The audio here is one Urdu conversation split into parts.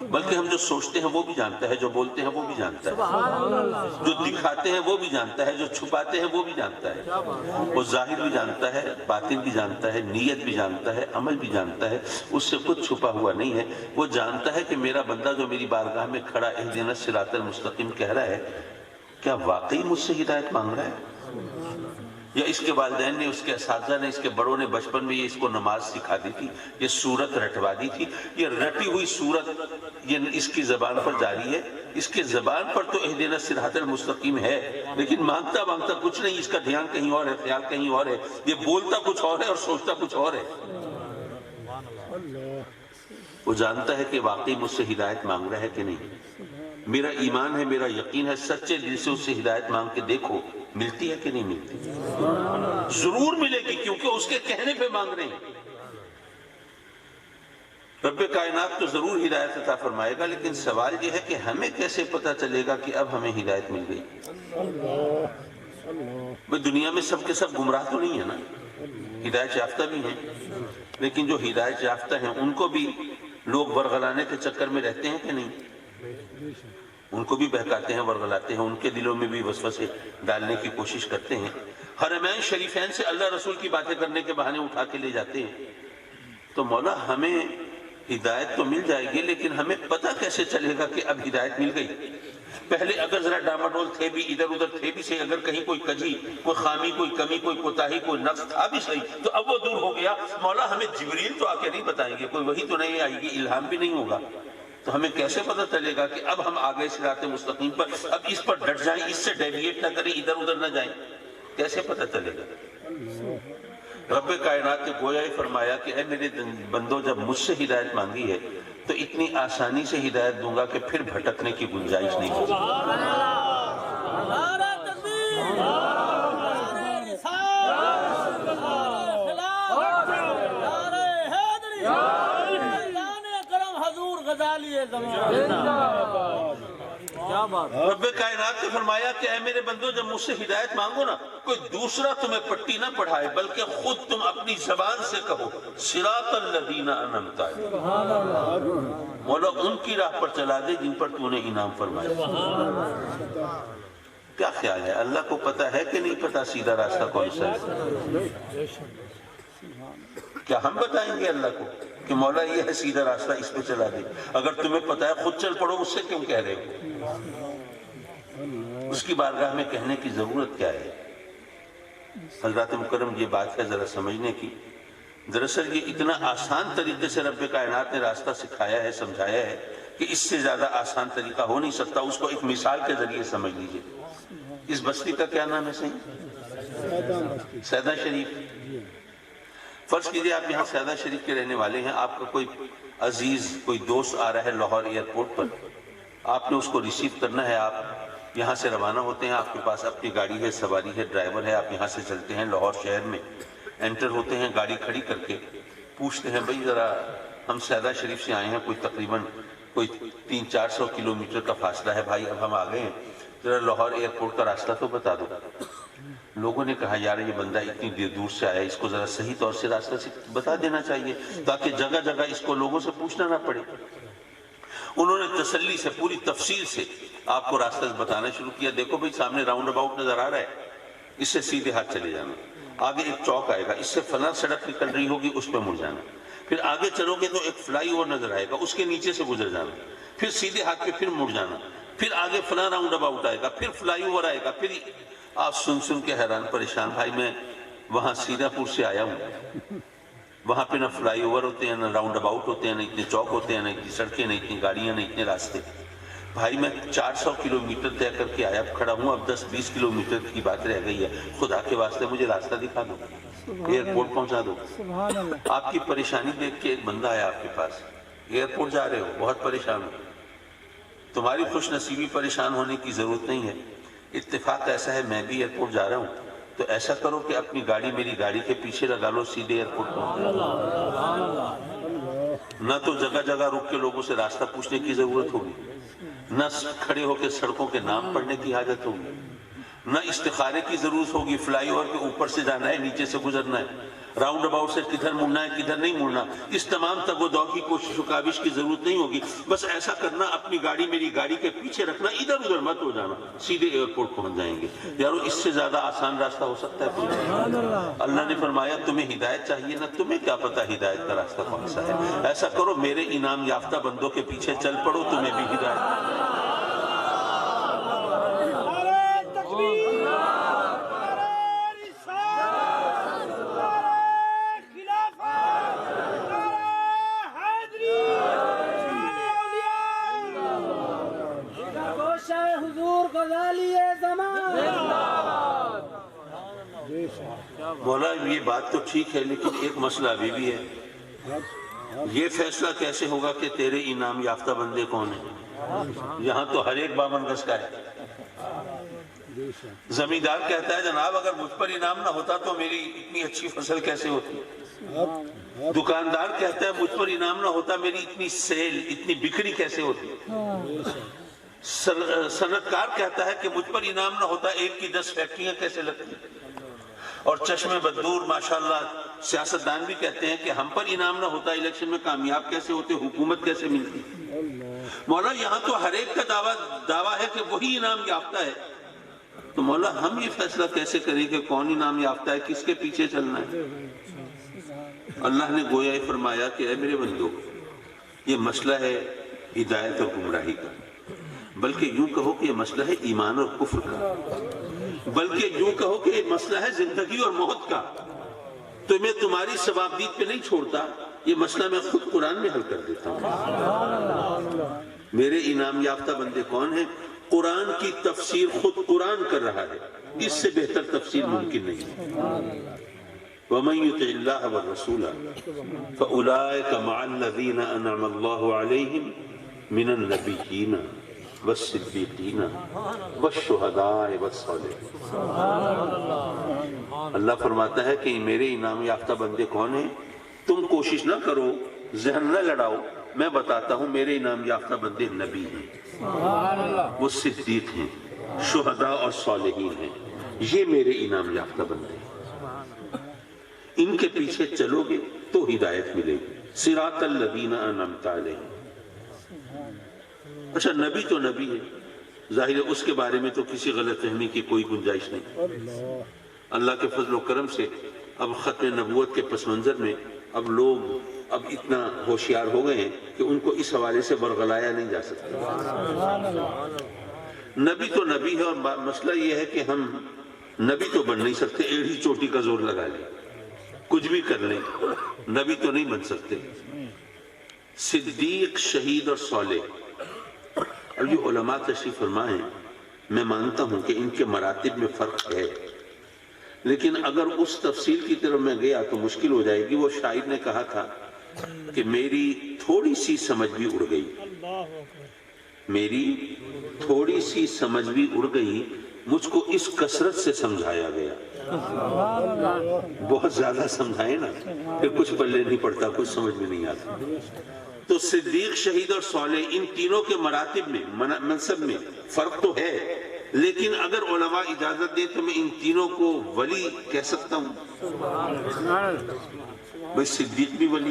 بلکہ ہم جو سوچتے ہیں وہ بھی جانتا ہے، جو بولتے ہیں وہ بھی جانتا ہے، جو دکھاتے ہیں وہ بھی جانتا ہے، جو چھپاتے ہیں وہ بھی جانتا ہے، وہ ظاہر بھی جانتا ہے، باطن بھی جانتا ہے، نیت بھی جانتا ہے، عمل بھی جانتا ہے، اس سے کچھ چھپا ہوا نہیں ہے۔ وہ جانتا ہے کہ میرا بندہ جو میری بارگاہ میں کھڑا اہدنا الصراط المستقیم کہہ رہا ہے، کیا واقعی مجھ سے ہدایت مانگ رہا ہے، یا اس کے والدین نے، اس کے اساتذہ نے، اس کے بڑوں نے بچپن میں یہ اس کو نماز سکھا دی تھی، یہ سورت رٹوا دی تھی، یہ رٹی ہوئی سورت یہ اس کی زبان پر جاری ہے، اس کے زبان پر تو اہدنا الصراط المستقیم ہے، لیکن مانگتا مانگتا کچھ نہیں، اس کا دھیان کہیں اور ہے، خیال کہیں اور ہے، یہ بولتا کچھ اور ہے اور سوچتا کچھ اور ہے۔ وہ جانتا ہے کہ واقعی مجھ سے ہدایت مانگ رہا ہے کہ نہیں، میرا ایمان ہے، میرا یقین ہے، سچے دل سے اس سے ہدایت مانگ کے دیکھو ملتی ہے کہ نہیں ملتی، ضرور ملے گی، کیونکہ اس کے کہنے پہ مانگ رہے ہیں۔ رب کائنات تو ضرور ہدایت عطا فرمائے گا، لیکن سوال یہ ہے کہ ہمیں کیسے پتہ چلے گا کہ اب ہمیں ہدایت مل گئی؟ بھئی دنیا میں سب کے سب گمراہ تو نہیں ہے نا، ہدایت یافتہ بھی ہیں، لیکن جو ہدایت یافتہ ہیں ان کو بھی لوگ ورغلانے کے چکر میں رہتے ہیں کہ نہیں، ان کو بھی بہکاتے ہیں، ورغلاتے ہیں، ان کے دلوں میں بھی وسوسے ڈالنے کی کوشش کرتے ہیں، حرمین شریفین سے اللہ رسول کی باتیں کرنے کے بہانے اٹھا کے لے جاتے ہیں۔ تو مولا ہمیں ہدایت تو مل جائے گی، لیکن ہمیں پتہ کیسے چلے گا کہ اب ہدایت مل گئی؟ پہلے اگر ذرا ڈاماڈول تھے بھی، ادھر ادھر تھے بھی صحیح، اگر کہیں کوئی کجی، کوئی خامی، کوئی کمی، کوئی کوتاہی، کوئی نقص تھا بھی صحیح، تو اب وہ دور ہو گیا۔ مولا ہمیں جبریل تو آ کے نہیں بتائیں گے، کوئی وحی تو نہیں آئے گی، الہام بھی نہیں ہوگا، تو ہمیں کیسے پتہ چلے گا کہ اب ہم آگے صراط مستقیم پر، اب اس پر ڈٹ جائیں، اس سے ڈیویٹ نہ کریں، ادھر ادھر نہ جائیں، کیسے پتہ چلے گا؟ رب کائنات نے گویا ہی فرمایا کہ اے میرے بندوں، جب مجھ سے ہدایت مانگی ہے تو اتنی آسانی سے ہدایت دوں گا کہ پھر بھٹکنے کی گنجائش نہیں ہوگی۔ رب کائنات نے فرمایا کہ اے میرے بندو، جب مجھ سے ہدایت مانگو نا، کوئی دوسرا تمہیں پٹی نہ پڑھائے، بلکہ خود تم اپنی زبان سے کہو صراط الذین انعمت علیہم، مولا ان کی راہ پر چلا دے جن پر تو نے انعام فرمایا۔ کیا خیال ہے، اللہ کو پتہ ہے کہ نہیں پتہ سیدھا راستہ کون سا ہے؟ کیا ہم بتائیں گے اللہ کو کہ مولا یہ ہے سیدھا راستہ، اس پہ چلا دے؟ اگر تمہیں پتہ ہے خود چل پڑو، اس سے کیوں کہہ رہے ہو؟ اس کی بارگاہ میں کہنے کی ضرورت کیا ہے؟ حضرات مکرم، یہ بات ہے ذرا سمجھنے کی۔ دراصل یہ اتنا آسان طریقے سے رب کائنات نے راستہ سکھایا ہے، سمجھایا ہے کہ اس سے زیادہ آسان طریقہ ہو نہیں سکتا۔ اس کو ایک مثال کے ذریعے سمجھ لیجئے۔ اس بستی کا کیا نام ہے صحیح؟ سیدہ شریف۔ فرض کیجئے آپ یہاں سیدہ شریف کے رہنے والے ہیں، آپ کا کوئی عزیز، کوئی دوست آ رہا ہے لاہور ایئرپورٹ پر، آپ نے اس کو ریسیو کرنا ہے، آپ یہاں سے روانہ ہوتے ہیں، آپ کے پاس اپنی گاڑی ہے، سواری ہے، ڈرائیور ہے، آپ یہاں سے چلتے ہیں لاہور شہر میں، انٹر ہوتے ہیں، گاڑی کھڑی کر کے پوچھتے ہیں بھئی ذرا ہم سیدہ شریف سے آئے ہیں، کوئی تقریباً 300-400 کلومیٹر کا فاصلہ ہے بھائی، اب ہم آ گئے ہیں، ذرا لاہور ایئرپورٹ کا راستہ تو بتا دو۔ لوگوں نے کہا یار یہ بندہ اتنی دور سے آیا ہے، اس کو ذرا صحیح طور سے راستہ بتا دینا چاہیے تاکہ جگہ جگہ اس کو لوگوں سے پوچھنا نہ پڑے۔ انہوں نے تسلی سے، پوری تفصیل سے آپ کو راستہ بتانا شروع کیا۔ دیکھو بھئی سامنے راؤنڈ اباؤٹ نظر آ رہا ہے، اس سے سیدھے ہاتھ چلے جانا، آگے ایک چوک آئے گا، اس سے فلاں سڑک نکل رہی ہوگی، اس پہ مڑ جانا، پھر آگے چلو گے تو ایک فلائی اوور نظر آئے گا، اس کے نیچے سے گزر جانا، پھر سیدھے ہاتھ پہ پھر مڑ جانا، پھر آگے فلاں راؤنڈ اباؤٹ آئے گا، پھر فلائی اوور آئے گا، پھر آپ سن کے حیران پریشان، بھائی میں وہاں سیدھا پور سے آیا ہوں، وہاں پہ نہ فلائی اوور ہوتے ہیں، نہ راؤنڈ اباؤٹ ہوتے ہیں، نہ اتنے چوک ہوتے ہیں، نہ اتنی سڑکیں، نہ اتنی گاڑیاں، نہ اتنے راستے۔ بھائی میں 400 کلومیٹر طے کر کے آیا کھڑا ہوں، اب 10-20 کلومیٹر کی بات رہ گئی ہے، خدا کے واسطے مجھے راستہ دکھا دو، ایئرپورٹ پہنچا دو۔ آپ کی پریشانی دیکھ کے ایک بندہ آیا آپ کے پاس، ایئرپورٹ جا رہے ہو، بہت پریشان ہو، تمہاری خوش نصیبی، پریشان ہونے کی ضرورت نہیں ہے، اتفاق ایسا ہے میں بھی ایئرپورٹ جا رہا ہوں، تو ایسا کرو کہ اپنی گاڑی میری گاڑی کے پیچھے لگا لو، سیدھے ایئرپورٹ پہنچ جاؤ۔ نہ تو جگہ جگہ رک کے لوگوں سے راستہ پوچھنے کی ضرورت ہوگی، نہ کھڑے ہو کے سڑکوں کے نام پڑھنے کی حاجت ہوگی، نہ استخارے کی ضرورت ہوگی، فلائی اوور کے اوپر سے جانا ہے، نیچے سے گزرنا ہے، راؤنڈ اباؤٹ سے کدھر مڑنا ہے کدھر نہیں مڑنا، اس تمام تگ و دو کی کوشش و کاوش کی ضرورت نہیں ہوگی۔ بس ایسا کرنا، اپنی گاڑی میری گاڑی کے پیچھے رکھنا، ادھر ادھر مت ہو جانا، سیدھے ایئرپورٹ پہنچ جائیں گے۔ یارو اس سے زیادہ آسان راستہ ہو سکتا ہے؟ اللہ نے فرمایا تمہیں ہدایت چاہیے نا، تمہیں کیا پتا ہدایت کا راستہ کون سا ہے؟ ایسا کرو میرے انعام یافتہ بندوں کے پیچھے چل پڑو، تمہیں بھی ہدایت۔ مولا یہ بات تو ٹھیک ہے، لیکن ایک مسئلہ ابھی بھی ہے، یہ فیصلہ کیسے ہوگا کہ تیرے انعام یافتہ بندے کون ہیں؟ یہاں تو ہر ایک 52 گز کا ہے۔ زمیندار کہتا ہے جناب اگر مجھ پر انعام نہ ہوتا تو میری اتنی اچھی فصل کیسے ہوتی؟ دکاندار کہتا ہے مجھ پر انعام نہ ہوتا میری اتنی سیل، اتنی بکری کیسے ہوتی؟ صنعت کار کہتا ہے کہ مجھ پر انعام نہ ہوتا 1 کی 10 فیکٹریاں کیسے لگتی؟ اور چشم بدور ماشاءاللہ سیاستدان بھی کہتے ہیں کہ ہم پر انعام نہ ہوتا الیکشن میں کامیاب کیسے ہوتے، حکومت کیسے ملتی؟ مولا یہاں تو ہر ایک کا دعویٰ ہے کہ وہی انعام یافتہ ہے، تو مولا ہم یہ فیصلہ کیسے کریں کہ کون انعام یافتہ ہے، کس کے پیچھے چلنا ہے؟ اللہ نے گویا ہی فرمایا کہ اے میرے بندو، یہ مسئلہ ہے ہدایت اور گمراہی کا، بلکہ یوں کہو کہ یہ مسئلہ ہے ایمان اور کفر کا، بلکہ یوں کہو کہ یہ مسئلہ ہے زندگی اور موت کا۔ تو میں تمہاری ثوابدید پہ نہیں چھوڑتا، یہ مسئلہ میں خود قرآن میں حل کر دیتا ہوں۔ میرے انعام یافتہ بندے کون ہیں؟ قرآن کی تفسیر خود قرآن کر رہا ہے، اس سے بہتر تفسیر ممکن نہیں۔ وَمَن يُطِعِ اللَّهَ وَالرَّسُولَ فَأُولَٰئِكَ مَعَ الَّذِينَ أَنْعَمَ اللَّهُ عَلَيْهِمْ مِنَ النَّبِيِّينَ وَالصِّدِّيقِينَ وَالشُّهَدَاءِ وَالصَّالِحِينَ۔ اللہ فرماتا ہے کہ میرے انعام یافتہ بندے کون ہیں؟ تم کوشش نہ کرو، ذہن نہ لڑاؤ، میں بتاتا ہوں میرے انعام یافتہ بندے نبی ہیں، وہ صدیق ہیں، شہداء اور صالحین ہیں، یہ میرے انعام یافتہ بندے ہیں۔ ان کے پیچھے چلو گے تو ہدایت ملے گی، صراط الذین انعمت علیہم۔ اچھا نبی تو نبی ہے، ظاہر ہے اس کے بارے میں تو کسی غلط فہمی کی کوئی گنجائش نہیں۔ اللہ کے فضل و کرم سے اب ختم نبوت کے پس منظر میں اب لوگ اتنا ہوشیار ہو گئے ہیں کہ ان کو اس حوالے سے برگلایا نہیں جا سکتا۔ نبی تو نبی ہے، اور مسئلہ یہ ہے کہ ہم نبی تو بن نہیں سکتے، ایڑھی چوٹی کا زور لگا لیں، کچھ بھی کر لیں، نبی تو نہیں بن سکتے۔ صدیق، شہید اور صالح، اور یہ علماء تشریف فرما ہیں، میں مانتا ہوں کہ ان کے مراتب میں فرق ہے، لیکن اگر اس تفصیل کی طرف میں گیا تو مشکل ہو جائے گی۔ وہ شاعر نے کہا تھا کہ میری تھوڑی سی سمجھ بھی اڑ گئی، میری تھوڑی سی سمجھ بھی اڑ گئی، مجھ کو اس کثرت سے سمجھایا گیا۔ بہت زیادہ سمجھائے نا پھر کچھ پلے نہیں پڑتا، کچھ سمجھ میں نہیں آتا۔ تو صدیق، شہید اور صالح، ان تینوں کے مراتب میں، منصب میں فرق تو ہے، لیکن اگر علماء اجازت دے تو میں ان تینوں کو ولی کہہ سکتا ہوں۔ بھئی صدیق بھی ولی،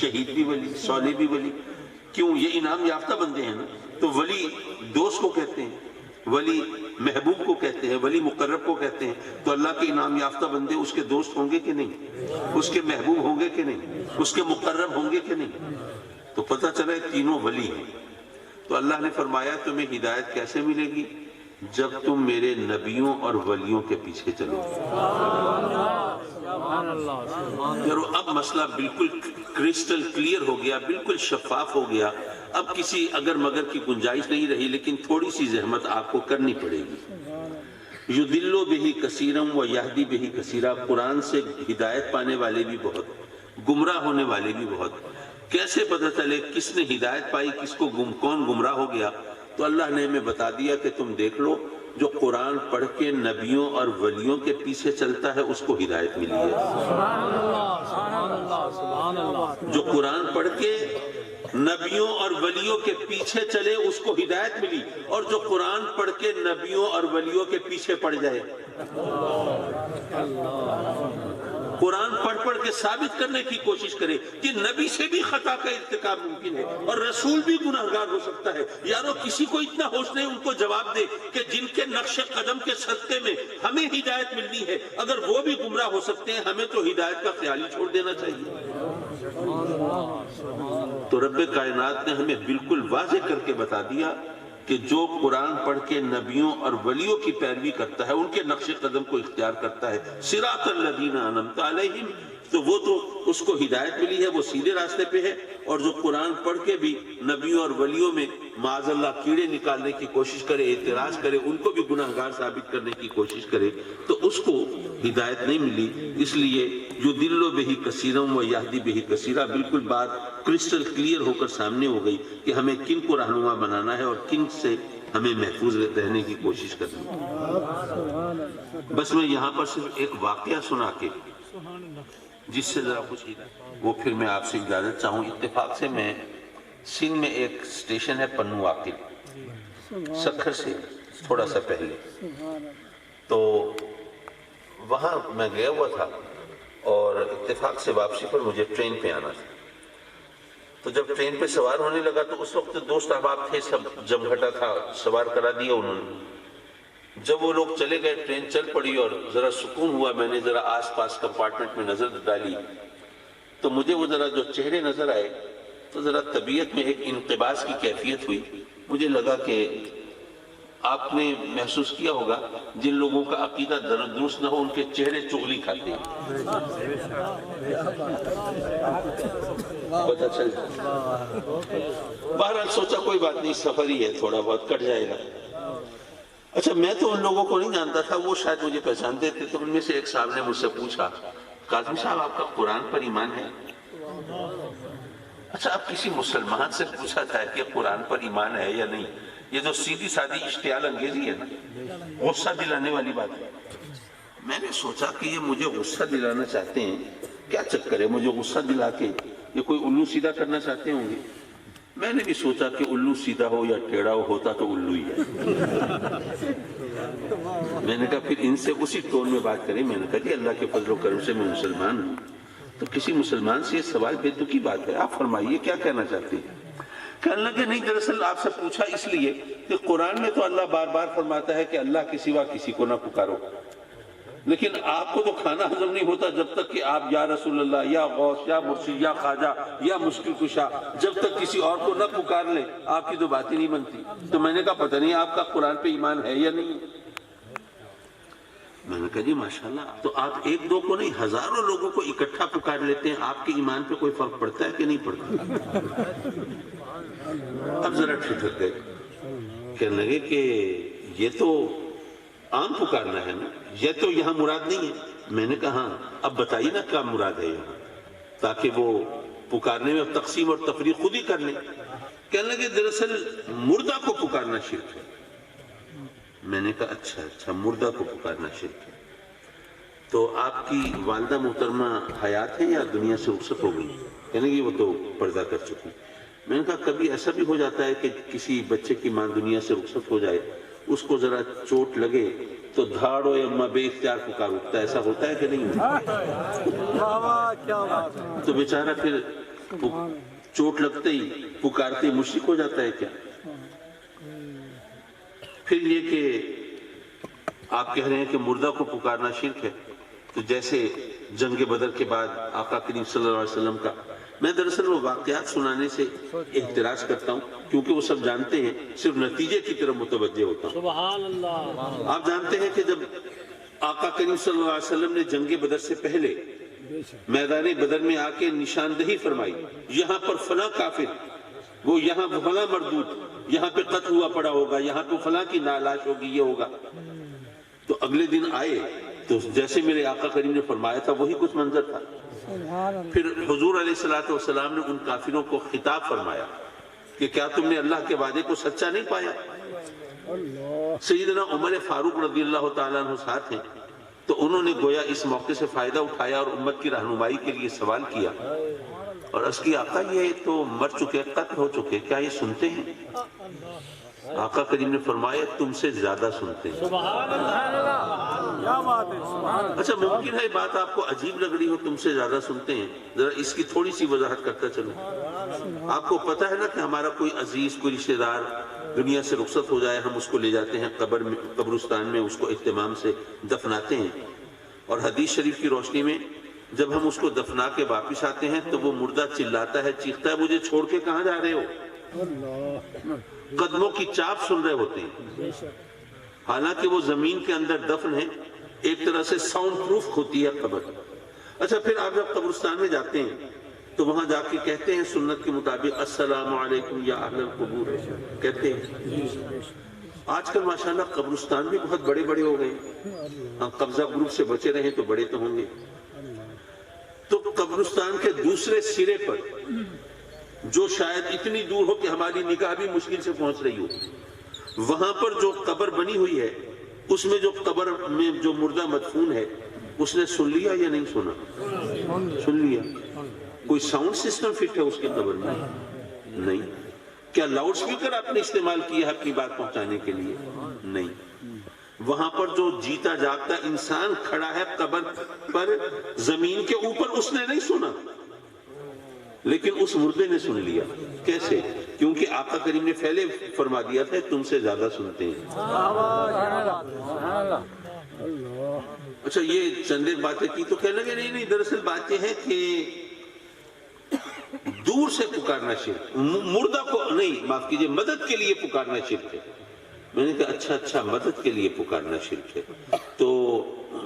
شہید بھی ولی، صالح بھی ولی، کیوں؟ یہ انعام یافتہ بندے ہیں نا۔ تو ولی دوست کو کہتے ہیں، ولی محبوب کو کہتے ہیں، ولی مقرب کو کہتے ہیں۔ تو اللہ کے انعام یافتہ بندے اس کے دوست ہوں گے کہ نہیں؟ اس کے محبوب ہوں گے کہ نہیں؟ اس کے مقرب ہوں گے کہ نہیں؟ تو پتہ چلا ہے تینوں ولی ہیں۔ تو اللہ نے فرمایا تمہیں ہدایت کیسے ملے گی؟ جب تم میرے نبیوں اور ولیوں کے پیچھے چلو۔ اب مسئلہ بالکل کرسٹل کلیئر ہو گیا، بالکل شفاف ہو گیا، اب کسی اگر مگر کی گنجائش نہیں رہی، لیکن تھوڑی سی زحمت آپ کو کرنی پڑے گی۔ یضل بہ کثیرا ویہدی بہ کثیرا، قرآن سے ہدایت پانے والے بھی بہت، گمراہ ہونے والے بھی بہت۔ کیسے پتہ چلے کس نے ہدایت پائی، کس کو کون گمراہ ہو گیا؟ تو اللہ نے ہمیں بتا دیا کہ تم دیکھ لو، جو قرآن پڑھ کے نبیوں اور ولیوں کے پیچھے چلتا ہے اس کو ہدایت ملی ہے۔ جو قرآن پڑھ کے نبیوں اور ولیوں کے پیچھے چلے اس کو ہدایت ملی، اور جو قرآن پڑھ کے نبیوں اور ولیوں کے پیچھے پڑ جائے، قرآن پڑھ پڑھ کے ثابت کرنے کی کوشش کرے کہ نبی سے بھی خطا کا ارتکاب ممکن ہے اور رسول بھی گناہگار ہو سکتا ہے، یارو کسی کو اتنا ہوش نہیں ان کو جواب دے کہ جن کے نقش قدم کے صدقے میں ہمیں ہدایت ملنی ہے، اگر وہ بھی گمراہ ہو سکتے ہیں ہمیں تو ہدایت کا خیال ہی چھوڑ دینا چاہیے۔ تو رب کائنات نے ہمیں بالکل واضح کر کے بتا دیا کہ جو قرآن پڑھ کے نبیوں اور ولیوں کی پیروی کرتا ہے، ان کے نقش قدم کو اختیار کرتا ہے، صراط الذین انعمت علیہم، تو وہ تو اس کو ہدایت ملی ہے، وہ سیدھے راستے پہ ہے، اور جو قرآن پڑھ کے بھی نبیوں اور ولیوں میں معاذ اللہ کیڑے نکالنے کی کوشش کرے، اعتراض کرے، ان کو بھی گناہگار ثابت کرنے کی کوشش کرے، تو اس کو ہدایت نہیں ملی۔ اس لیے یضل بہ کثیرا ویہدی بہ کثیرا، بالکل بات کرسٹل کلیئر ہو کر سامنے ہو گئی کہ ہمیں کن کو رہنما بنانا ہے اور کن سے ہمیں محفوظ رہنے کی کوشش کرنی ہے۔ بس میں یہاں پر صرف ایک واقعہ سنا کے جس سے ذرا کچھ وہ پھر میں آپ سے اجازت چاہوں۔ اتفاق سے میں سندھ میں ایک اسٹیشن ہے پنو عاقل، سکھر سے تھوڑا سا پہلے، تو وہاں میں گیا ہوا تھا اور اتفاق سے واپسی پر مجھے ٹرین پہ آنا تھا۔ تو جب ٹرین پہ سوار ہونے لگا تو اس وقت دوست احباب تھے، سب جمگھٹا تھا، سوار کرا دیا انہوں نے۔ جب وہ لوگ چلے گئے، ٹرین چل پڑی اور ذرا سکون ہوا، میں نے ذرا آس پاس کمپارٹمنٹ میں نظر ڈالی تو مجھے وہ ذرا جو چہرے نظر آئے تو ذرا طبیعت میں ایک انقباض کی کیفیت ہوئی۔ مجھے لگا کہ آپ نے محسوس کیا ہوگا جن لوگوں کا عقیدہ درست نہ ہو ان کے چہرے چغلی کھاتے ہیں، پتہ چل جائے۔ بہرحال سوچا کوئی بات نہیں، سفر ہی ہے، تھوڑا بہت کٹ جائے گا۔ اچھا میں تو ان لوگوں کو نہیں جانتا تھا، وہ شاید مجھے پہچانتے تھے، تو ان میں سے ایک صاحب نے مجھ سے پوچھا، کاظمی صاحب آپ کا قرآن پر ایمان ہے؟ اچھا اب کسی مسلمان سے پوچھا جائے کہ قرآن پر ایمان ہے یا نہیں، یہ جو سیدھی سادھی اشتعال انگیزی ہے نا، غصہ دلانے والی بات ہے۔ میں نے سوچا کہ یہ مجھے غصہ دلانا چاہتے ہیں، کیا چکر ہے مجھے غصہ دلا کے، یہ کوئی الو سیدھا کرنا چاہتے ہوں گے۔ میں نے بھی سوچا کہ الو سیدھا ہو یا ٹیڑھا ہو، ہوتا تو الو ہی ہے۔ میں نے کہا پھر ان سے اسی ٹون میں بات کریں۔ میں نے کہا کہ اللہ کے فضل و کرم سے میں مسلمان ہوں، تو کسی مسلمان سے یہ سوال بے تکی بات ہے، آپ فرمائیے کیا کہنا چاہتے ہیں؟ کہنے لگے نہیں، دراصل آپ سے پوچھا اس لیے کہ قرآن میں تو اللہ بار بار فرماتا ہے کہ اللہ کے سوا کسی کو نہ پکارو، لیکن آپ کو تو کھانا ہضم نہیں ہوتا جب تک کہ آپ یا رسول اللہ یا غوث یا مرشد یا خواجہ یا مشکل کشا جب تک کسی اور کو نہ پکار لیں آپ کی تو بات ہی نہیں بنتی۔ تو میں نے کہا پتہ نہیں آپ کا قرآن پہ ایمان ہے یا نہیں۔ میں نے کہا جی ماشاءاللہ، تو آپ ایک دو کو نہیں ہزاروں لوگوں کو اکٹھا پکار لیتے ہیں، آپ کے ایمان پہ کوئی فرق پڑتا ہے کہ نہیں پڑتا؟ اب ذرا ٹھٹک گئے، کہنے لگے کہ یہ تو عام پکارنا ہے نا، یہ تو یہاں مراد نہیں ہے۔ میں نے کہا ہاں، اب بتائیے نا کیا مراد ہے یہاں، تاکہ وہ پکارنے میں تقسیم اور تفریق خود ہی کر لیں۔ کہنے لگے دراصل مردہ کو پکارنا شرک ہے۔ میں نے کہا اچھا مردہ کو پکارنا شرک ہے، تو آپ کی والدہ محترمہ حیات ہے یا دنیا سے رخصت ہو گئی؟ کہنے لگے وہ تو پردہ کر چکی۔ میں نے کہا کبھی ایسا بھی ہو جاتا ہے کہ کسی بچے کی ماں دنیا سے رخصت ہو جائے، اس کو ذرا چوٹ لگے تو دھاڑو اما بے اختیار پکار اٹھتا ہے، ایسا ہوتا ہے کہ نہیں؟ تو بیچارہ پھر چوٹ لگتے ہی پکارتے مشرک ہو جاتا ہے کیا؟ پھر یہ کہ آپ کہہ رہے ہیں کہ مردہ کو پکارنا شرک ہے، تو جیسے جنگ بدر کے بعد آقا کریم صلی اللہ علیہ وسلم کا، میں دراصل وہ واقعات سنانے سے احتراز کرتا ہوں کیونکہ وہ سب جانتے ہیں، صرف نتیجے کی طرف متوجہ ہوتا ہوں۔ سبحان اللہ۔ آپ جانتے ہیں کہ جب آقا کریم صلی اللہ علیہ وسلم نے جنگ بدر سے پہلے میدان بدر میں آ کے نشاندہی فرمائی، یہاں پر فلاں کافر، وہ یہاں فلاں مردود، یہاں پہ قتل ہوا پڑا ہوگا، یہاں پہ فلاں کی لاش ہوگی، یہ ہوگا، تو اگلے دن آئے تو جیسے میرے آقا کریم نے فرمایا تھا وہی کچھ منظر تھا۔ پھر حضور علیہ السلام نے ان کافروں کو خطاب فرمایا کہ کیا تم نے اللہ کے وعدے کو سچا نہیں پایا؟ سیدنا عمر فاروق رضی اللہ تعالیٰ عنہ ساتھ ہیں، تو انہوں نے گویا اس موقع سے فائدہ اٹھایا اور امت کی رہنمائی کے لیے سوال کیا اور اس کی آقا یہ تو مر چکے، قتل ہو چکے، کیا یہ سنتے ہیں؟ آقا کریم نے فرمایا تم سے زیادہ سنتے ہیں۔ اچھا ممکن ہے بات آپ کو عجیب لگ رہی ہو، تم سے زیادہ سنتے ہیں، ذرا اس کی تھوڑی سی وضاحت کرتا چلوں۔ آپ کو پتہ ہے نا کہ ہمارا کوئی عزیز، کوئی رشتہ دار دنیا سے رخصت ہو جائے، ہم اس کو لے جاتے ہیں قبر میں، قبرستان میں اس کو اہتمام سے دفناتے ہیں، اور حدیث شریف کی روشنی میں جب ہم اس کو دفنا کے واپس آتے ہیں تو وہ مردہ چلاتا ہے، چیختا ہے مجھے چھوڑ کے کہاں جا رہے ہو؟ قدموں کی چاپ سن رہے ہوتے ہیں، حالانکہ وہ زمین کے اندر دفن ہے، ایک طرح سے ساؤنڈ پروف ہوتی ہے قبر۔ اچھا پھر آپ جب قبرستان میں جاتے ہیں تو وہاں جا کے کہتے ہیں سنت کے مطابق السلام علیکم یا اہل القبور کہتے ہیں۔ آج کل ماشاءاللہ قبرستان بھی بہت بڑے بڑے ہو گئے، قبضہ گروپ سے بچے رہیں تو بڑے تو ہوں گے۔ تو قبرستان کے دوسرے سرے پر جو شاید اتنی دور ہو کہ ہماری نگاہ بھی مشکل سے پہنچ رہی ہو، وہاں پر جو قبر بنی ہوئی ہے، اس میں جو قبر میں جو مردہ مدفون ہے، اس نے سن لیا یا نہیں سنا؟ سن لیا۔ کوئی ساؤنڈ سسٹم فٹ ہے اس کے قبر میں؟ نہیں۔ کیا لاؤڈ سپیکر آپ نے استعمال کیا ہے اپنی بات پہنچانے کے لیے؟ نہیں۔ وہاں پر جو جیتا جاگتا انسان کھڑا ہے قبر پر زمین کے اوپر، اس نے نہیں سنا، لیکن اس مردے نے سن لیا۔ کیسے؟ کیونکہ آقا کریم نے پہلے فرما دیا تھا تم سے زیادہ سنتے ہیں۔ اچھا یہ چند باتیں کی تو کہنے لگے نہیں دراصل بات یہ ہے کہ دور سے پکارنا شرک، مردہ کو نہیں، معاف کیجئے، مدد کے لیے پکارنا شرک ہے۔ میں نے کہا اچھا مدد کے لیے پکارنا شرک ہے۔ تو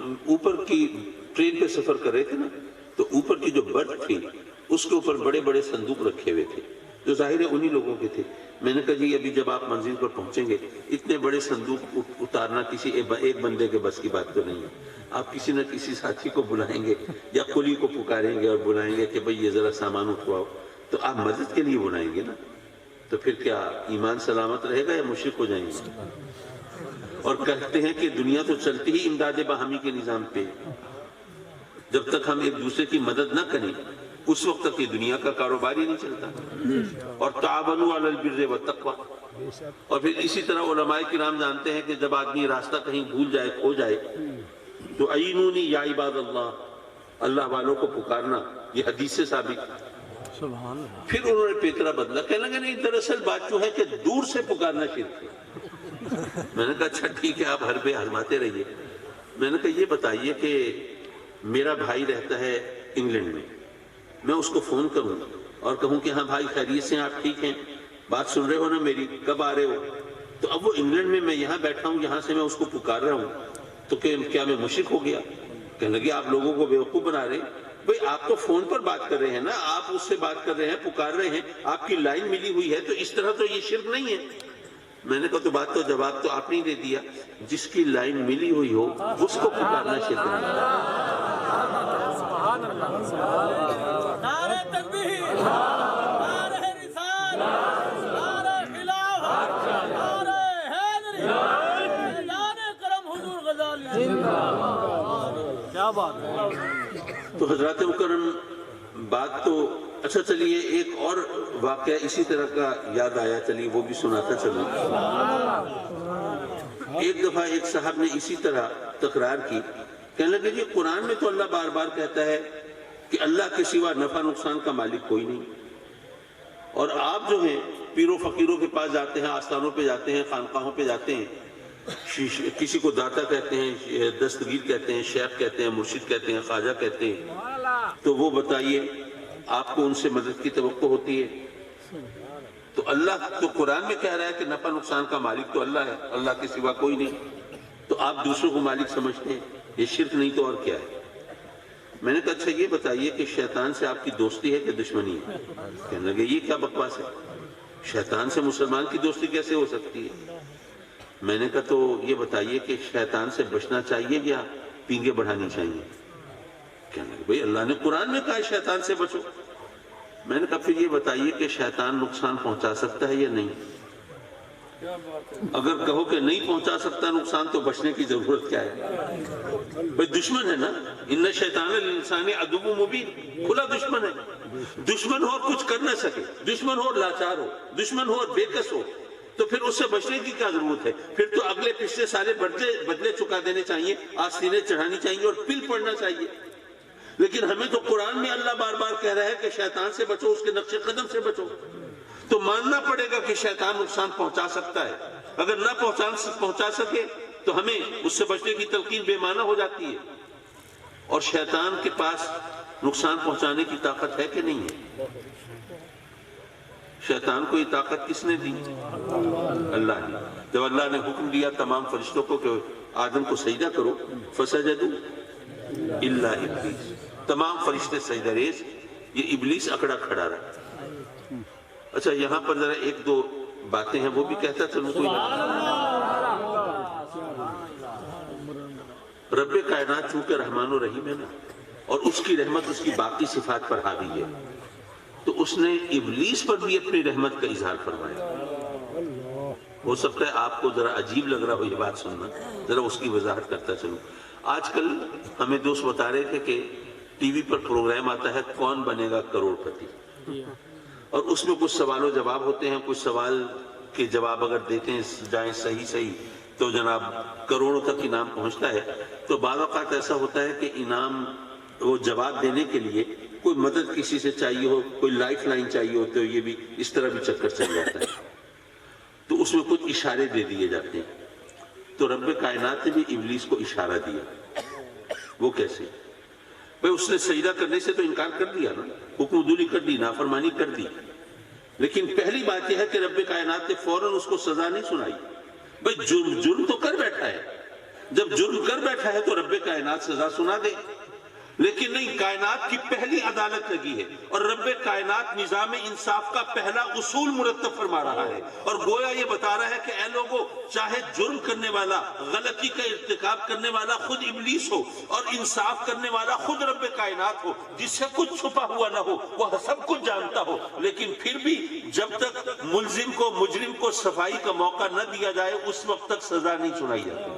اوپر کی ٹرین پہ سفر کر رہے تھے نا، تو اوپر کی جو برتھ تھی اس کے اوپر بڑے بڑے صندوق رکھے ہوئے تھے جو ظاہر ہے انہی لوگوں کے تھے۔ میں نے کہا جی ابھی جب آپ منزل پر پہنچیں گے اتنے بڑے صندوق اتارنا کسی ایک بندے کے بس کی بات تو نہیں ہے، آپ کسی نہ کسی ساتھی کو بلائیں گے یا قلی کو پکاریں گے اور بلائیں گے کہ بھئی یہ ذرا سامان اٹھواؤ، تو آپ مدد کے لیے بلائیں گے نا، تو پھر کیا ایمان سلامت رہے گا یا مشرک ہو جائیں گے؟ اور کہتے ہیں کہ دنیا تو چلتی ہی امداد باہمی کے نظام پہ، جب تک ہم ایک دوسرے کی مدد نہ کریں اس وقت تک یہ دنیا کا کاروبار ہی نہیں چلتا۔ اور تعاونوا علی البر والتقوی، اور پھر اسی طرح علماء کرام جانتے ہیں کہ جب آدمی راستہ کہیں بھول جائے، کھو جائے، تو اعینونی یا عباد اللہ، اللہ والوں کو پکارنا، یہ حدیث سے ثابت۔ پھر انہوں نے پیترا بدلا، کہنے لگے نہیں دراصل بات جو ہے کہ دور سے پکارنا شرک ہے۔ میں نے کہا اچھا ٹھیک ہے آپ ہر پہ آزماتے رہیے۔ میں نے کہا یہ بتائیے کہ میرا بھائی رہتا ہے انگلینڈ میں، میں اس کو فون کروں اور کہوں کہ ہاں بھائی خیریت سے آپ ٹھیک ہیں، بات سن رہے ہو نا میری، کب آ رہے ہو؟ تو اب وہ انگلینڈ میں یہاں بیٹھا ہوں، یہاں سے میں اس کو پکار رہا ہوں، تو کیا میں مشرک ہو گیا؟ کہنے لگے آپ لوگوں کو بیوقوف بنا رہے ہیں۔ بھئی آپ تو فون پر بات کر رہے ہیں نا، آپ اس سے بات کر رہے ہیں، پکار رہے ہیں، آپ کی لائن ملی ہوئی ہے، تو اس طرح تو یہ شرک نہیں ہے۔ میں نے کہا تو بات تو جواب تو آپ نے دے دیا، جس کی لائن ملی ہوئی ہو اس کو پکارنا شرک نہیں ہے۔ نعرہ تکبیر، نعرہ رسالت، نعرہ خلافت، نعرہ حیدری، اعلان کرم حضور غزالی۔ کیا بات ہے! تو حضرات مکرم بات تو اچھا چلیے ایک اور واقعہ اسی طرح کا یاد آیا، چلیے وہ بھی سناتا چلوں۔ ایک دفعہ ایک صاحب نے اسی طرح تکرار کی، کہنے لگے جی قرآن میں تو اللہ بار بار کہتا ہے کہ اللہ کے سوا نفع نقصان کا مالک کوئی نہیں، اور آپ جو ہیں پیروں فقیروں کے پاس جاتے ہیں، آستانوں پہ جاتے ہیں، خانقاہوں پہ جاتے ہیں، کسی کو داتا کہتے ہیں، دستگیر کہتے ہیں، شیخ کہتے ہیں، مرشد کہتے ہیں، خواجہ کہتے ہیں، تو وہ بتائیے آپ کو ان سے مدد کی توقع ہوتی ہے؟ تو اللہ تو قرآن میں کہہ رہا ہے کہ نفع نقصان کا مالک تو اللہ ہے، اللہ کے سوا کوئی نہیں، تو آپ دوسروں کو مالک سمجھتے ہیں، یہ شرک نہیں تو اور کیا ہے؟ میں نے کہا اچھا یہ بتائیے کہ شیطان سے آپ کی دوستی ہے کہ دشمنی ہے؟ کہنے لگے یہ کیا بکواس ہے، شیطان سے مسلمان کی دوستی کیسے ہو سکتی ہے؟ میں نے کہا تو یہ بتائیے کہ شیطان سے بچنا چاہیے یا پینگے بڑھانی چاہیے؟ کہنے لگے بھئی اللہ نے قرآن میں کہا ہے شیطان سے بچو۔ میں نے کہا پھر یہ بتائیے کہ شیطان نقصان پہنچا سکتا ہے یا نہیں؟ اگر کہو کہ نہیں پہنچا سکتا نقصان تو بچنے کی ضرورت کیا ہے؟ بھئی دشمن ہے نا، ان شیطان للانسان عدو مبین، کھلا دشمن ہے، دشمن ہو اور کچھ کر نہ سکے، دشمن ہو اور لاچار ہو، دشمن ہو اور بےکس ہو، تو پھر اس سے بچنے کی کیا ضرورت ہے؟ پھر تو اگلے پچھلے سارے بدلے چکا دینے چاہیے، آستینیں چڑھانی چاہیے اور پل پڑنا چاہیے۔ لیکن ہمیں تو قرآن میں اللہ بار بار کہہ رہا ہے کہ شیطان سے بچو، اس کے نقش قدم سے بچو، تو ماننا پڑے گا کہ شیطان نقصان پہنچا سکتا ہے۔ اگر نہ پہنچا سکے تو ہمیں اس سے بچنے کی تلقین بے معنی ہو جاتی ہے۔ اور شیطان کے پاس نقصان پہنچانے کی طاقت ہے کہ نہیں ہے؟ شیطان کو یہ طاقت کس نے دی؟ اللہ نے۔ جب اللہ نے حکم دیا تمام فرشتوں کو کہ آدم کو سجدہ کرو، فسجدوا الا ابلیس، تمام فرشتے سجدہ ریز، یہ ابلیس اکڑا کھڑا رہا۔ اچھا یہاں پر ذرا ایک دو باتیں ہیں وہ بھی کہتا چلوں۔ کوئی رب کائنات چونکہ رحمان و رحیم ہے نا، اور اس کی رحمت اس کی باقی صفات پر حاوی ہے، تو اس نے ابلیس پر بھی اپنی رحمت کا اظہار فرمایا۔ ہو سکتا ہے آپ کو ذرا عجیب لگ رہا ہو یہ بات سننا، ذرا اس کی وضاحت کرتا چلوں۔ آج کل ہمیں دوست بتا رہے تھے کہ ٹی وی پر پروگرام آتا ہے کون بنے گا کروڑ پتی، اور اس میں کچھ سوال و جواب ہوتے ہیں، کچھ سوال کے جواب اگر دیتے جائیں صحیح تو جناب کروڑوں تک انعام پہنچتا ہے۔ تو بعض اوقات ایسا ہوتا ہے کہ انعام وہ جواب دینے کے لیے کوئی مدد کسی سے چاہیے ہو، کوئی لائف لائن چاہیے ہوتے ہو، یہ بھی اس طرح بھی چکر چل جاتا ہے، تو اس میں کچھ اشارے دے دیے جاتے ہیں۔ تو رب کائنات نے بھی ابلیس کو اشارہ دیا۔ وہ کیسے؟ بھئی اس نے سجدہ کرنے سے تو انکار کر دیا نا، حکم دولی کر دی، نافرمانی کر دی، لیکن پہلی بات یہ ہے کہ رب کائنات نے فوراً اس کو سزا نہیں سنائی۔ بھئی جرم تو کر بیٹھا ہے، جب جرم کر بیٹھا ہے تو رب کائنات سزا سنا دے، لیکن نہیں، کائنات کی پہلی عدالت لگی ہے، اور رب کائنات نظام انصاف کا پہلا اصول مرتب فرما رہا ہے، اور گویا یہ بتا رہا ہے کہ اے لوگوں، چاہے جرم کرنے والا، غلطی کا ارتکاب کرنے والا خود ابلیس ہو، اور انصاف کرنے والا خود رب کائنات ہو، جس سے کچھ چھپا ہوا نہ ہو، وہ سب کچھ جانتا ہو، لیکن پھر بھی جب تک ملزم کو، مجرم کو صفائی کا موقع نہ دیا جائے اس وقت تک سزا نہیں سنائی جاتی۔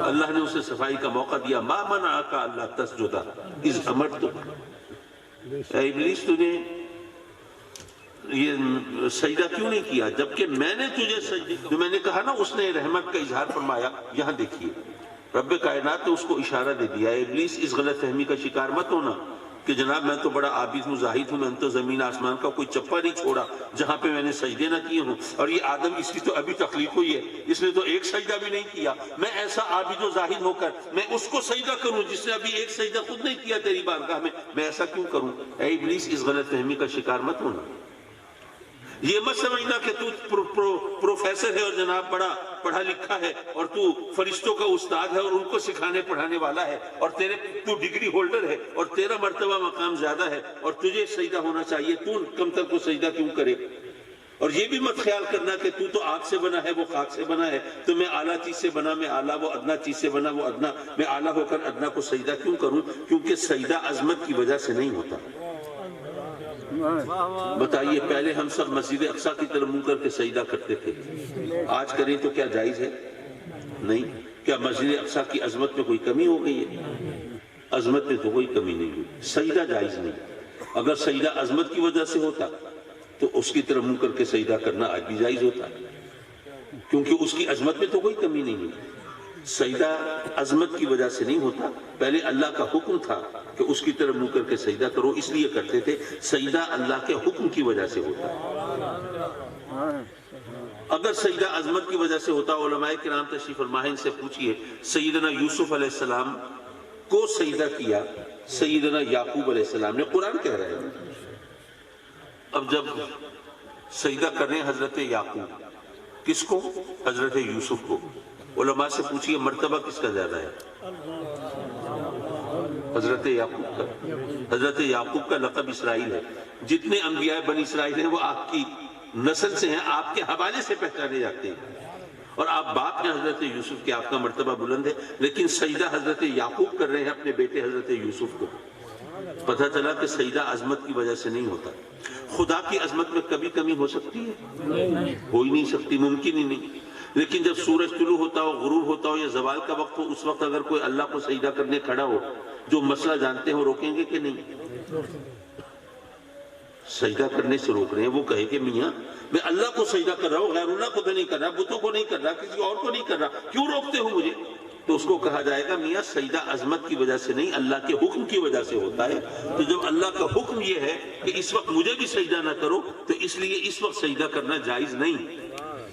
اللہ نے اسے صفائی کا موقع دیا۔ ما منعک الا تسجد اذ امرتک، اے ابلیس تجھے یہ سجدہ کیوں نہیں کیا جبکہ میں نے تجھے سجدہ، جو میں نے کہا نا اس نے رحمت کا اظہار فرمایا۔ یہاں دیکھیے رب کائنات نے اس کو اشارہ دے دیا، اے ابلیس اس غلط فہمی کا شکار مت ہونا کہ جناب میں تو بڑا عابد ہوں، زاہد ہوں، میں نے تو زمین آسمان کا کوئی چپا نہیں چھوڑا جہاں پہ میں نے سجدے نہ کیے ہوں، اور یہ آدم اس کی تو ابھی تخلیق ہوئی ہے، اس نے تو ایک سجدہ بھی نہیں کیا، میں ایسا عابد و زاہد ہو کر میں اس کو سجدہ کروں جس نے ابھی ایک سجدہ خود نہیں کیا تیری بارگاہ میں ایسا کیوں کروں؟ اے ابلیس اس غلط فہمی کا شکار مت ہونا، یہ مت سمجھنا کہ تو پروفیسر ہے اور جناب بڑا پڑھا لکھا ہے اور تو فرشتوں کا استاد ہے اور ان کو سکھانے پڑھانے والا ہے، اور تو ڈگری ہولڈر ہے اور تیرا مرتبہ مقام زیادہ ہے اور تجھے سجدہ ہونا چاہیے، تو کم تر کو سجدہ کیوں کرے؟ اور یہ بھی مت خیال کرنا کہ تو آگ سے بنا ہے وہ خاک سے بنا ہے، تو میں اعلیٰ چیز سے بنا، میں اعلیٰ، وہ ادنا چیز سے بنا، وہ ادنا، میں اعلیٰ ہو کر ادنا کو سجدہ کیوں کروں؟ کیونکہ سجدہ عظمت کی وجہ سے نہیں ہوتا۔ بتائیے پہلے ہم سب مسجد اقصی کی طرف منہ کر کے سجدہ کرتے تھے، آج کریں تو کیا جائز ہے؟ نہیں۔ کیا مسجد اقصی کی عظمت میں کوئی کمی ہو گئی ہے؟ عظمت میں تو کوئی کمی نہیں ہوئی، سجدہ جائز نہیں۔ اگر سجدہ عظمت کی وجہ سے ہوتا تو اس کی طرف منہ کر کے سجدہ کرنا آج بھی جائز ہوتا، کیونکہ اس کی عظمت میں تو کوئی کمی نہیں ہوئی۔ سجدہ عظمت کی وجہ سے نہیں ہوتا، پہلے اللہ کا حکم تھا کہ اس کی طرف منہ کر کے سجدہ کرو، اس لیے کرتے تھے۔ سجدہ اللہ کے حکم کی وجہ سے ہوتا۔ اگر سجدہ عظمت کی وجہ سے ہوتا، علماء کرام تشریف فرما ہیں، ان سے پوچھئے سیدنا یوسف علیہ السلام کو سجدہ کیا سیدنا یعقوب علیہ السلام نے، قرآن کہہ رہا ہے۔ اب جب سجدہ کرنے حضرت یعقوب، کس کو؟ حضرت یوسف کو، علماء سے پوچھئے مرتبہ کس کا زیادہ ہے؟ حضرت یعقوب کا۔ حضرت یعقوب کا لقب اسرائیل ہے، جتنے انبیاء بنی اسرائیل ہیں وہ آپ کی نسل سے ہیں، آپ کے حوالے سے پہچانے جاتے ہیں، اور آپ باپ ہیں حضرت یوسف کے، آپ کا مرتبہ بلند ہے، لیکن سجدہ حضرت یعقوب کر رہے ہیں اپنے بیٹے حضرت یوسف کو۔ پتہ چلا کہ سجدہ عظمت کی وجہ سے نہیں ہوتا۔ خدا کی عظمت میں کبھی کمی ہو سکتی ہے؟ ہو ہی نہیں سکتی، ممکن ہی نہیں۔ لیکن جب سورج طلوع ہوتا ہو، غروب ہوتا ہو یا زوال کا وقت ہو، اس وقت اگر کوئی اللہ کو سجدہ کرنے کھڑا ہو، جو مسئلہ جانتے ہو، روکیں گے کہ نہیں؟ سجدہ کرنے سے روک رہے ہیں. وہ کہے کہ میاں میں اللہ کو سجدہ کر رہا ہوں، غیر اللہ کو تو نہیں کر رہا، بتوں کو نہیں کر رہا، کسی اور کو نہیں کر رہا، کیوں روکتے ہو مجھے؟ تو اس کو کہا جائے گا میاں سجدہ عظمت کی وجہ سے نہیں، اللہ کے حکم کی وجہ سے ہوتا ہے. تو جب اللہ کا حکم یہ ہے کہ اس وقت مجھے بھی سجدہ نہ کرو، تو اس لیے اس وقت سجدہ کرنا جائز نہیں.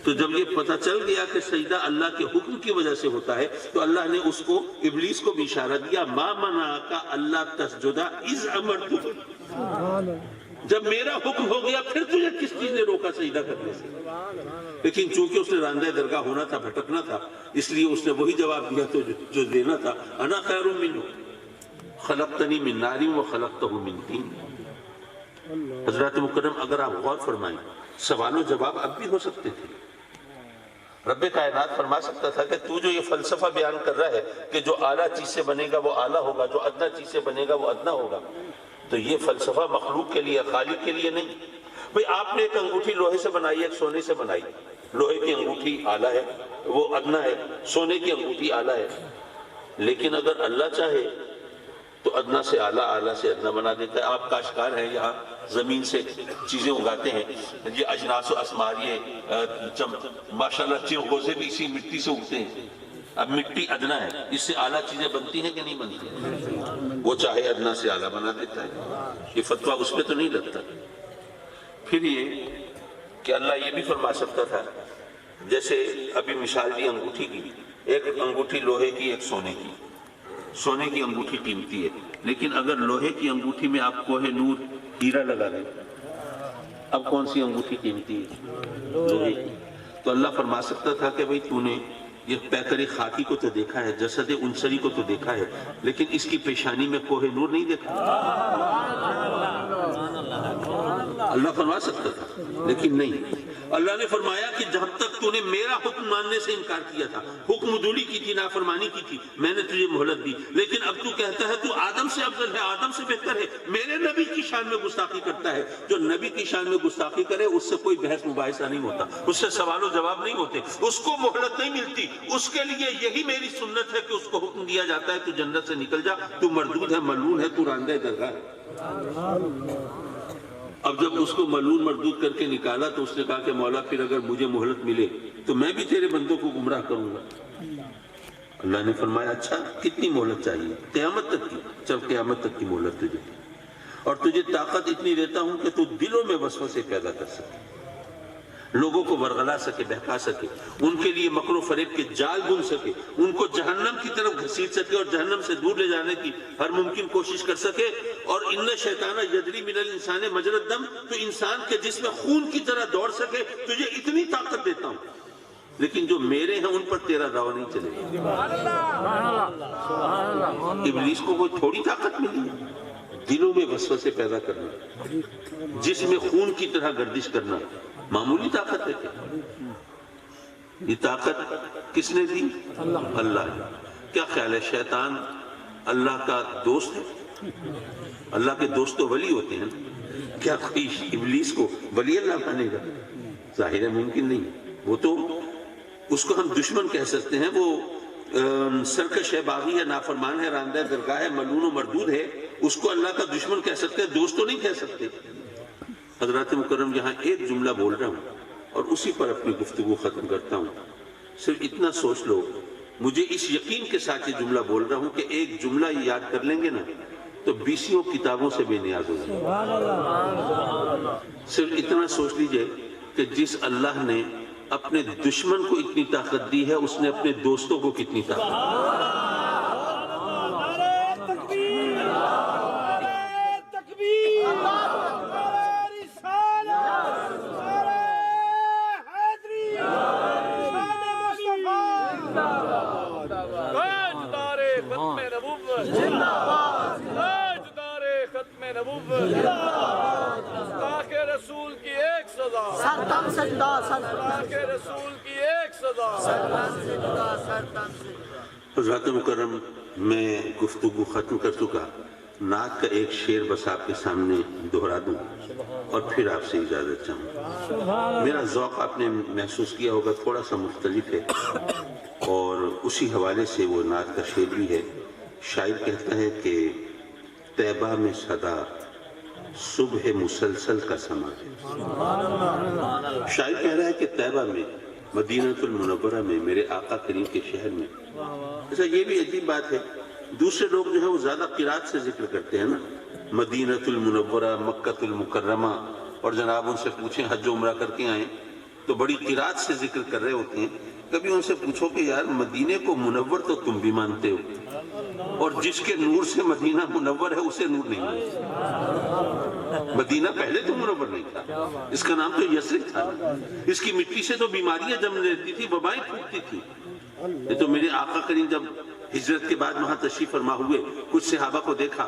تو جب یہ پتہ چل گیا کہ سجدہ اللہ کے حکم کی وجہ سے ہوتا ہے، تو اللہ نے اس کو ابلیس کو بھی اشارہ دیا، ما منعک الا تسجد اذ امرتک، جب میرا حکم ہو گیا پھر تجھے کس چیز نے روکا سجدہ کرنے سے؟ لیکن چونکہ اس نے راندہ درگاہ ہونا تھا، بھٹکنا تھا، اس لیے اس نے وہی جواب دیا تو جو دینا تھا، انا خیر منہ خلقتنی من نار وخلقتہ من طین. حضرات مکرم اگر آپ غور فرمائیں، سوال و جواب اب بھی ہو سکتے تھے. رب کائنات فرما سکتا تھا کہ تو جو یہ فلسفہ بیان کر رہا ہے کہ جو اعلیٰ چیز سے بنے گا وہ اعلیٰ ہوگا، جو ادنا چیز سے بنے گا وہ ادنا ہوگا، تو یہ فلسفہ مخلوق کے لیے، خالق کے لیے نہیں. بھئی آپ نے ایک انگوٹھی لوہے سے بنائی، ایک سونے سے بنائی، لوہے کی انگوٹھی اعلیٰ ہے، وہ ادنا ہے، سونے کی انگوٹھی اعلیٰ ہے. لیکن اگر اللہ چاہے تو ادنا سے اعلیٰ، اعلیٰ سے ادنا بنا دیتا ہے. آپ کاشتکار ہیں، یہاں زمین سے چیزیں اگاتے ہیں، یہ اجناس و اسمار، یہ ماشاءاللہ چغوزے بھی اسی مٹی سے اگتے ہیں. اب مٹی ادنا ہے، اس سے اعلیٰ چیزیں بنتی ہیں کہ نہیں بنتی؟ وہ چاہے ادنا سے اعلیٰ بنا دیتا ہے. یہ فتویٰ اس پہ تو نہیں لگتا. پھر یہ کہ اللہ یہ بھی فرما سکتا تھا، جیسے ابھی مثال دی انگوٹھی کی، ایک انگوٹھی لوہے کی، ایک سونے کی. سونے کی انگوٹھی قیمتی ہے، لیکن اگر لوہے کی انگوٹھی میں آپ کوہ نور ہیرا لگا دیں، اب کون سی انگوٹھی قیمتی ہے؟ لوہے کی. تو اللہ فرما سکتا تھا کہ بھئی تو نے یہ پیکر خاکی کو تو دیکھا ہے، جسد انصری کو تو دیکھا ہے، لیکن اس کی پیشانی میں کوہ نور نہیں دیکھا. اللہ فرما سکتا تھا لیکن نہیں. اللہ نے فرمایا کہ جب تک تو نے میرا حکم ماننے سے انکار کیا تھا، حکم دولی کی تھی، نافرمانی کی تھی، میں نے تجھے مہلت دی. لیکن اب تو کہتا ہے تو آدم سے افضل ہے، آدم سے بہتر ہے، میرے نبی کی شان میں گستاخی کرتا ہے. جو نبی کی شان میں گستاخی کرے اس سے کوئی بحث مباحثہ نہیں ہوتا، اس سے سوال و جواب نہیں ہوتے، اس کو مہلت نہیں ملتی. اس کے لیے یہی میری سنت ہے کہ اس کو حکم دیا جاتا ہے تو جنت سے نکل جا، تو مردود ہے، ملعون ہے، تو راندہ درگاہ ہے. اب جب اس کو ملعون مردود کر کے نکالا تو اس نے کہا کہ مولا پھر اگر مجھے مہلت ملے تو میں بھی تیرے بندوں کو گمراہ کروں گا. اللہ نے فرمایا اچھا کتنی مہلت چاہیے؟ قیامت تک کی. چل قیامت تک کی مہلت تجھے، اور تجھے طاقت اتنی دیتا ہوں کہ تو دلوں میں وسوسے پیدا کر سکے، لوگوں کو ورغلا سکے، بہکا سکے، ان کے لیے مکر و فریب کے جال بن سکے، ان کو جہنم کی طرف گھسیٹ سکے اور جہنم سے دور لے جانے کی ہر ممکن کوشش کر سکے. اور ان شیطان یجری من الانسان مجری الدم، تو انسان کے جسم خون کی طرح دوڑ سکے. تجھے اتنی طاقت دیتا ہوں، لیکن جو میرے ہیں ان پر تیرا راو نہیں چلے گا. ابلیس کو کوئی تھوڑی طاقت ملی ہے؟ دلوں میں وسوسے پیدا کرنا، جسم میں خون کی طرح گردش کرنا معمولی طاقت ہے کیا؟ یہ طاقت کس نے دی؟ اللہ نے. کیا خیال ہے شیطان اللہ کا دوست ہے؟ اللہ کے دوست تو ولی ہوتے ہیں. کیا کوئی ابلیس کو ولی اللہ مانے گا؟ ظاہر ہے ممکن نہیں. وہ تو اس کو ہم دشمن کہہ سکتے ہیں، وہ سرکش ہے، باغی ہے، نافرمان ہے، راندہ درگاہ ہے، ملعون و مردود ہے، اس کو اللہ کا دشمن کہہ سکتے ہیں، دوست تو نہیں کہہ سکتے. حضرات مکرم یہاں ایک جملہ بول رہا ہوں اور اسی پر اپنی گفتگو ختم کرتا ہوں. صرف اتنا سوچ لو، مجھے اس یقین کے ساتھ یہ جملہ بول رہا ہوں کہ ایک جملہ یہ یاد کر لیں گے نا تو 20 کتابوں سے بے نیاز ہو جائے. صرف اتنا سوچ لیجئے کہ جس اللہ نے اپنے دشمن کو اتنی طاقت دی ہے، اس نے اپنے دوستوں کو کتنی طاقت دی. رسول کی ایک سزا، سرتم سے جدا، رسول کی ایک سزا، سرتم سے جدا، سرتم سے جدا. حضرات مکرم میں گفتگو ختم کر چکا. نعت کا ایک شعر بس آپ کے سامنے دہرا دوں اور پھر آپ سے اجازت چاہوں. میرا ذوق آپ نے محسوس کیا ہوگا تھوڑا سا مختلف ہے، اور اسی حوالے سے وہ نعت کا شعر بھی ہے. شاعر کہتا ہے کہ طیبہ میں صدا صبح مسلسل کا سما ہے. شاعر کہہ رہا ہے کہ طیبہ میں، مدینہ المنورہ میں، میرے آقا کریم کے شہر میں. اچھا یہ بھی عجیب بات ہے، دوسرے لوگ جو ہے وہ زیادہ قرات سے ذکر کرتے ہیں نا، مدینہ المنورہ، مکہ المکرمہ، اور جناب ان سے پوچھیں حج و عمرہ کر کے آئیں تو بڑی قرات سے ذکر کر رہے ہوتے ہیں. کبھی ان سے پوچھو کہ یار مدینے کو منور تو تم بھی مانتے ہو، اور جس کے نور سے مدینہ منور ہے اسے نور نہیں ہے. مدینہ پہلے تو منور نہیں تھا، اس کا نام تو یثرب تھا. اس کی مٹی سے تو بیماریاں جنم لیتی تھی، وبائیں پھوٹتی تھی. یہ تو میرے آقا کریم جب ہجرت کے بعد وہاں تشریف فرما ہوئے، کچھ صحابہ کو دیکھا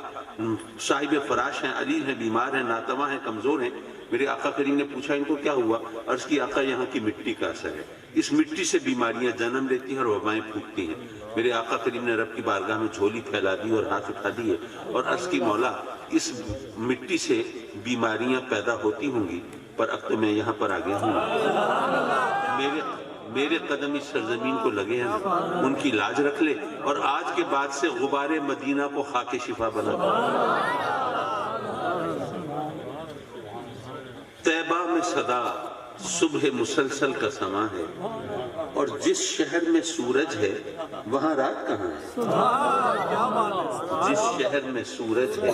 صاحب فراش ہیں، علیل ہیں، بیمار ہیں، ناتواں ہیں، کمزور ہیں. میرے آقا کریم نے پوچھا ان کو کیا ہوا؟ عرض کی آقا یہاں کی مٹی کا اثر ہے، اس مٹی سے بیماریاں جنم لیتی ہیں اور وبائیں پھوٹتی ہیں. میرے آقا کریم نے رب کی بارگاہ میں جھولی پھیلا دی اور ہاتھ اٹھا دیے اور عرض کی مولا اس مٹی سے بیماریاں پیدا ہوتی ہوں گی، پر اب تو میں یہاں پر آ گیا ہوں، میرے قدم اس سرزمین کو لگے ہیں، ان کی لاج رکھ لے اور آج کے بعد سے غبار مدینہ کو خاک شفا بنا دے. طیبہ میں صدا صبح مسلسل کا سما ہے، اور جس شہر میں سورج ہے وہاں رات کہاں ہے؟ جس شہر میں سورج ہے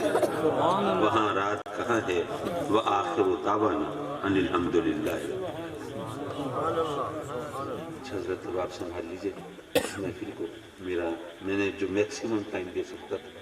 وہاں رات کہاں ہے؟ وآخر دعوانا ان الحمدللہ. اچھا حضرت اب آپ سنبھال لیجئے محفل کو، میں نے جو میکسیمم ٹائم دے سکتا تھا